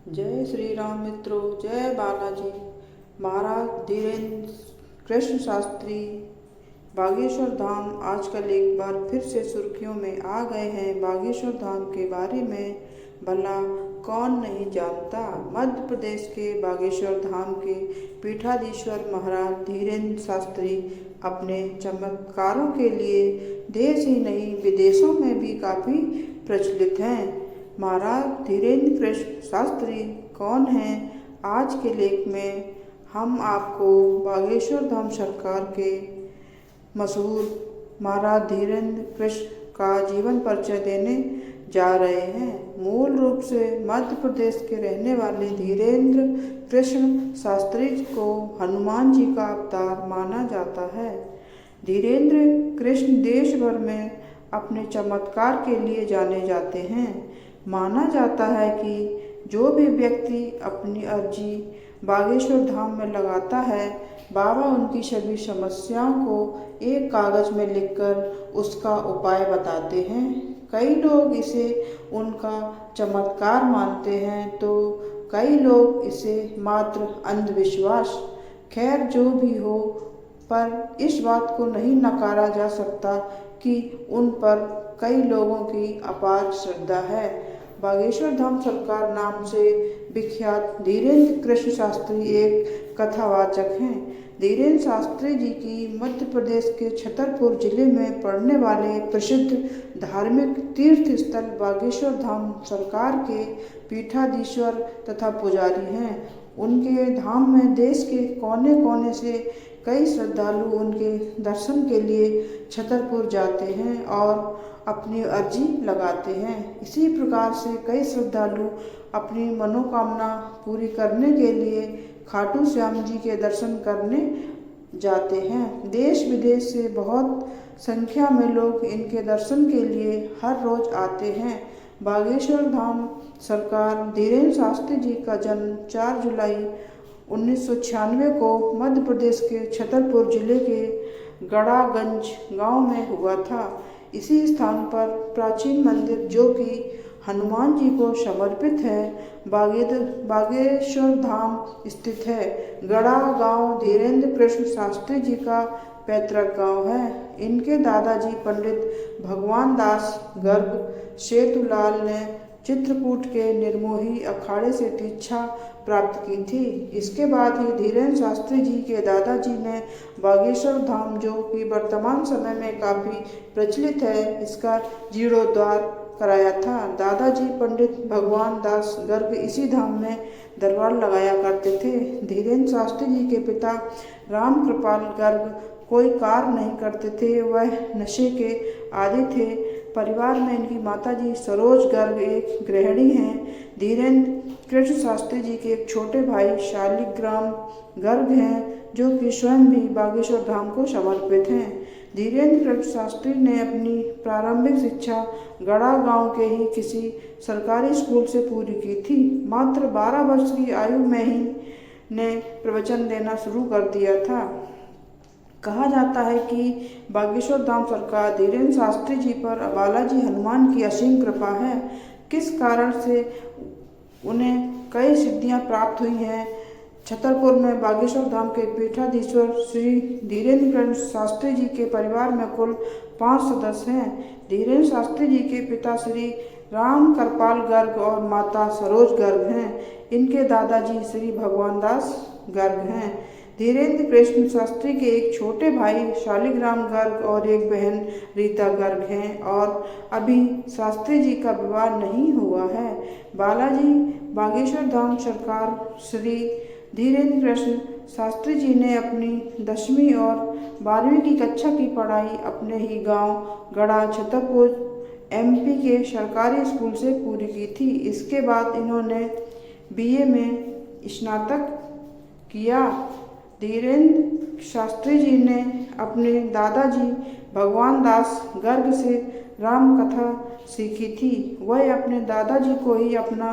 जय श्री राम मित्रों, जय बालाजी। महाराज धीरेन्द्र कृष्ण शास्त्री बागेश्वर धाम आजकल एक बार फिर से सुर्खियों में आ गए हैं। बागेश्वर धाम के बारे में भला कौन नहीं जानता। मध्य प्रदेश के बागेश्वर धाम के पीठाधीश्वर महाराज धीरेन्द्र शास्त्री अपने चमत्कारों के लिए देश ही नहीं विदेशों में भी काफ़ी प्रचलित हैं। महाराज धीरेन्द्र कृष्ण शास्त्री कौन हैं? आज के लेख में हम आपको बागेश्वर धाम सरकार के मशहूर महाराज धीरेन्द्र कृष्ण का जीवन परिचय देने जा रहे हैं। मूल रूप से मध्य प्रदेश के रहने वाले धीरेन्द्र कृष्ण शास्त्री को हनुमान जी का अवतार माना जाता है। धीरेन्द्र कृष्ण देश भर में अपने चमत्कार के लिए जाने जाते हैं। माना जाता है कि जो भी व्यक्ति अपनी अर्जी बागेश्वर धाम में लगाता है, बाबा उनकी सभी समस्याओं को एक कागज़ में लिखकर उसका उपाय बताते हैं। कई लोग इसे उनका चमत्कार मानते हैं तो कई लोग इसे मात्र अंधविश्वास। खैर जो भी हो, पर इस बात को नहीं नकारा जा सकता कि उन पर कई लोगों की अपार श्रद्धा है। बागेश्वर धाम सरकार नाम से विख्यात धीरेन्द्र कृष्ण शास्त्री एक कथावाचक हैं। धीरेन्द्र शास्त्री जी की मध्य प्रदेश के छतरपुर जिले में पड़ने वाले प्रसिद्ध धार्मिक तीर्थ स्थल बागेश्वर धाम सरकार के पीठाधीश्वर तथा पुजारी हैं। उनके धाम में देश के कोने कोने से कई श्रद्धालु उनके दर्शन के लिए छतरपुर जाते हैं और अपनी अर्जी लगाते हैं। इसी प्रकार से कई श्रद्धालु अपनी मनोकामना पूरी करने के लिए खाटू श्याम जी के दर्शन करने जाते हैं। देश विदेश से बहुत संख्या में लोग इनके दर्शन के लिए हर रोज आते हैं। बागेश्वर धाम सरकार धीरेन्द्र शास्त्री जी का जन्म 4 जुलाई 1996 को मध्य प्रदेश के छतरपुर जिले के गड़ागंज गांव में हुआ था। इसी स्थान पर प्राचीन मंदिर जो कि हनुमान जी को समर्पित है, बागेश्वर धाम स्थित है। गड़ा गांव धीरेन्द्र कृष्ण शास्त्री जी का पैतृक गांव है। इनके दादाजी पंडित भगवान दास गर्ग सेतुलाल ने चित्रकूट के निर्मोही अखाड़े से दीक्षा प्राप्त की थी। इसके बाद ही धीरेन्द्र शास्त्री जी के दादाजी ने बागेश्वर धाम, जो कि वर्तमान समय में काफ़ी प्रचलित है, इसका जीर्णोद्धार कराया था। दादाजी पंडित भगवान दास गर्ग इसी धाम में दरबार लगाया करते थे। धीरेन्द्र शास्त्री जी के पिता राम कृपाल गर्ग कोई कार्य नहीं करते थे, वह नशे के आदी थे। परिवार में इनकी माताजी सरोज गर्ग एक गृहिणी हैं। धीरेन्द्र कृष्ण शास्त्री जी के एक छोटे भाई शालिग्राम गर्ग हैं, जो कि स्वयं भी बागेश्वर धाम को समर्पित हैं। धीरेन्द्र कृष्ण शास्त्री ने अपनी प्रारंभिक शिक्षा गड़ा गांव के ही किसी सरकारी स्कूल से पूरी की थी। मात्र 12 वर्ष की आयु में ही ने प्रवचन देना शुरू कर दिया था। कहा जाता है कि बागेश्वर धाम सरकार धीरेन्द्र शास्त्री जी पर बालाजी हनुमान की असीम कृपा है। किस कारण से उन्हें कई सिद्धियां प्राप्त हुई हैं। छतरपुर में बागेश्वर धाम के पीठाधीश्वर श्री धीरेन्द्र कृष्ण शास्त्री जी के परिवार में कुल 5 सदस्य हैं। धीरेन्द्र शास्त्री जी के पिता श्री राम कृपाल गर्ग और माता सरोज गर्ग हैं। इनके दादाजी श्री भगवान दास गर्ग हैं। धीरेन्द्र कृष्ण शास्त्री के एक छोटे भाई शालिग्राम गर्ग और एक बहन रीता गर्ग हैं और अभी शास्त्री जी का विवाह नहीं हुआ है। बालाजी बागेश्वर धाम सरकार श्री धीरेन्द्र कृष्ण शास्त्री जी ने अपनी 10वीं और 12वीं की कक्षा की पढ़ाई अपने ही गांव गड़ा छतरपुर MP के सरकारी स्कूल से पूरी की थी। इसके बाद इन्होंने BA में स्नातक किया। धीरेन्द्र शास्त्री जी ने अपने दादाजी भगवान दास गर्ग से राम कथा सीखी थी। वह अपने दादाजी को ही अपना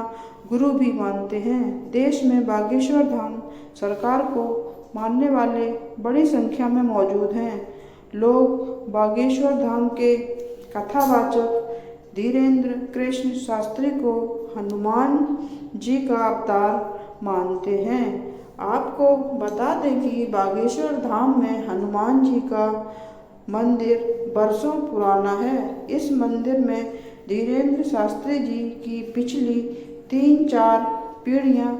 गुरु भी मानते हैं। देश में बागेश्वर धाम सरकार को मानने वाले बड़ी संख्या में मौजूद हैं। लोग बागेश्वर धाम के कथावाचक धीरेन्द्र कृष्ण शास्त्री को हनुमान जी का अवतार मानते हैं। आपको बता दें कि बागेश्वर धाम में हनुमान जी का मंदिर वर्षों पुराना है। इस मंदिर में धीरेन्द्र शास्त्री जी की पिछली 3-4 पीढ़ियां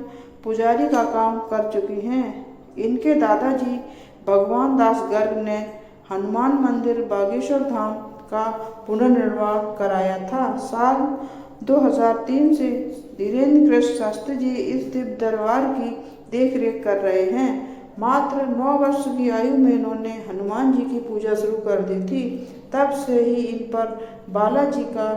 पुजारी का काम कर चुकी हैं। इनके दादाजी भगवान दास गर्ग ने हनुमान मंदिर बागेश्वर धाम का पुनर्निर्माण कराया था। साल 2003 से धीरेन्द्र कृष्ण शास्त्री जी इस दिव्य दरबार की देखरेख कर रहे हैं। मात्र 9 वर्ष की आयु में इन्होंने हनुमान जी की पूजा शुरू कर दी थी। तब से ही इन पर बालाजी का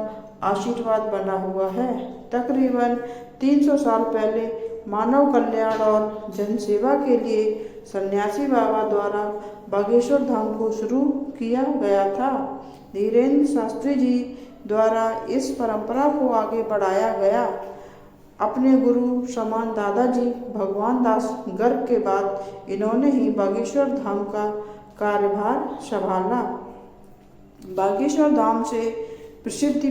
आशीर्वाद बना हुआ है। तकरीबन 300 साल पहले मानव कल्याण और जनसेवा के लिए सन्यासी बाबा द्वारा बागेश्वर धाम को शुरू किया गया था। धीरेन्द्र शास्त्री जी द्वारा इस परंपरा को आगे बढ़ाया गया। अपने गुरु समान दादाजी भगवान दास गर्ग के बाद इन्होंने ही बागेश्वर धाम का कार्यभार संभाला। बागेश्वर धाम से प्रसिद्धि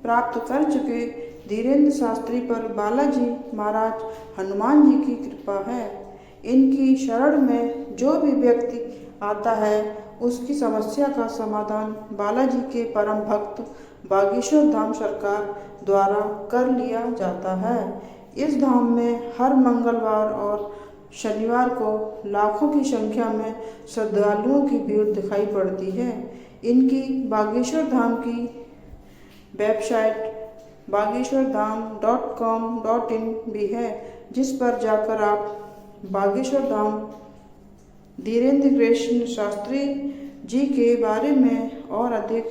प्राप्त कर चुके धीरेन्द्र शास्त्री पर बालाजी महाराज हनुमान जी की कृपा है। इनकी शरण में जो भी व्यक्ति आता है उसकी समस्या का समाधान बालाजी के परम भक्त बागेश्वर धाम सरकार द्वारा कर लिया जाता है। इस धाम में हर मंगलवार और शनिवार को लाखों की संख्या में श्रद्धालुओं की भीड़ दिखाई पड़ती है। इनकी बागेश्वर धाम की वेबसाइट bageshwardham.com.in भी है, जिस पर जाकर आप बागेश्वर धाम धीरेन्द्र कृष्ण शास्त्री जी के बारे में और अधिक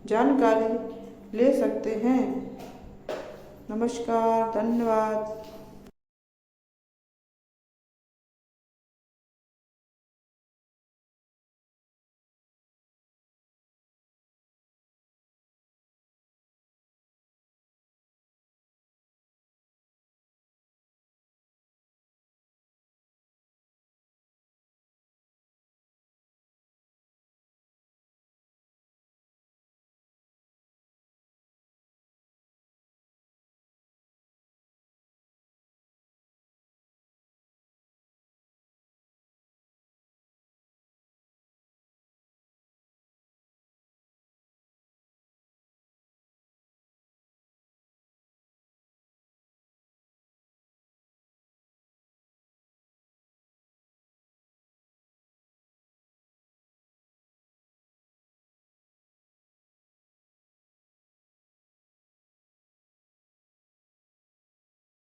जानकारी ले सकते हैं। नमस्कार, धन्यवाद।